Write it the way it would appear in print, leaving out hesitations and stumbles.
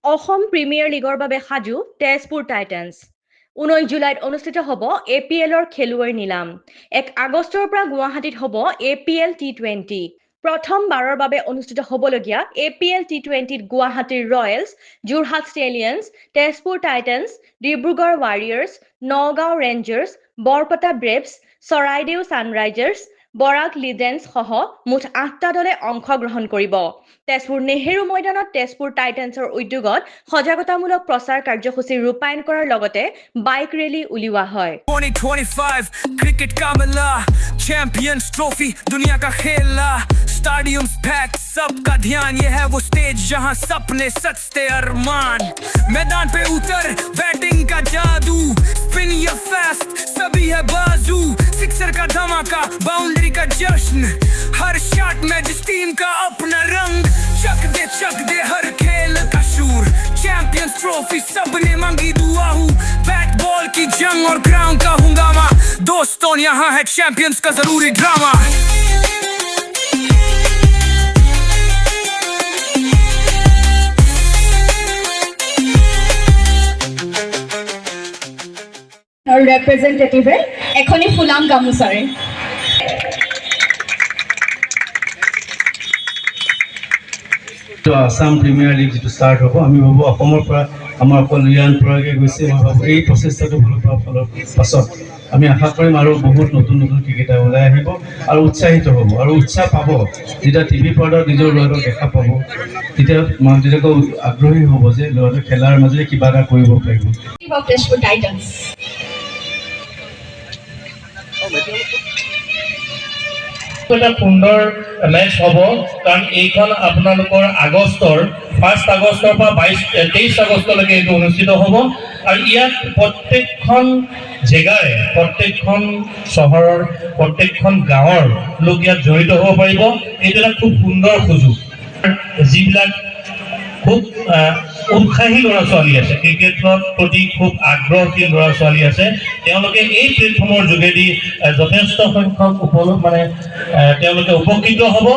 Assam premier লীগৰ বাবে সাজু তেজপুৰ টাইটান্স। 19 জুলাইত অনুষ্ঠিত হ'ব APLৰ খেলুৱৈৰ নিলাম। 1 আগষ্টৰ পৰা গুৱাহাটীত হ'ব APL T20। প্ৰথমবাৰৰ বাবে অনুষ্ঠিত হ'বলগীয়া APL T20ত গুৱাহাটীৰ Royals, Jorhat Stallions, Tezpur Titans, Dibrugarh Warriors, Nagaon Rangers, Barpeta Braves, Charaideo Sunrisers, Barak Legends সহ মুঠ 8টা দলে অংশগ্ৰহণ কৰিব। তেজপুৰ নেহেৰু ময়দানত তেজপুৰ টাইটান্সৰ উদ্যোগত সজাগতামূলক প্ৰচাৰ কাৰ্যসূচী ৰূপায়ণ কৰাৰ লগতে বাইক ৰেলী উলিওৱা হয়। 2025 क्रिकेट का मेला, चैंपियंस ट्रॉफी दुनिया का खेला, स्टेडियम्स पैक, सबका ध्यान, ये है वो स्टेज जहां सपने सचते अरमान। मैदान पे उतर, बैटिंग का जादू, स्पिन या फास्ट सभी है बाजू, सिक्सर का धमाका, बाउंड्री का जश्न, हर शॉट में जिस टीम का अपना रंग, चक दे हर खेल का शूर, चैंपियंस ट्रॉफी सबने मांगी दुआ हूँ, बैट बॉल की जंग और ग्राउंड का हंगामा, दोस्तों यहाँ है चैंपियंस का जरूरी ड्रामा। और रिप्रेजेंटेटिव है एखनी फुलाम गामुसारे तो आसाम प्रिमियर लीग जो स्टार्ट हम आम भाव आम रियान परागे गई मैं भाव ये प्रचेषा फल पास आम आशा करम और बहुत नतुन नतुन क्रिकेटार ओলাই और उत्साहित हम और उत्साह पा जब टीवी पर्दात निजर लड़ाक देखा पा माक देउताक आग्रही हम जो लड़ाक खेलार मजे क्या এটা সুন্দৰ মেচ হ'ব কাৰণ এইখন আপোনালোকৰ আগষ্টৰ 1 আগষ্টৰ পৰা 23 আগষ্টলৈকে এইটো অনুষ্ঠিত হ'ব আৰু ইয়াত প্ৰত্যেকখন জেগাৰে প্ৰত্যেকখন চহৰৰ প্ৰত্যেকখন গাঁৱৰ লোক ইয়াত জড়িত হ'ব পাৰিব। এইটো এটা খুব সুন্দৰ সুযোগ। যিবিলাক খুব উৎসাহী ল'ৰা ছোৱালী আছে, ক্ৰিকেটৰ প্ৰতি খুব আগ্ৰহী ল'ৰা ছোৱালী আছে, তেওঁলোকে এই প্লেটফৰ্মৰ যোগেদি যথেষ্ট সংখ্যক তেওঁলোকে উপকৃত হ'ব।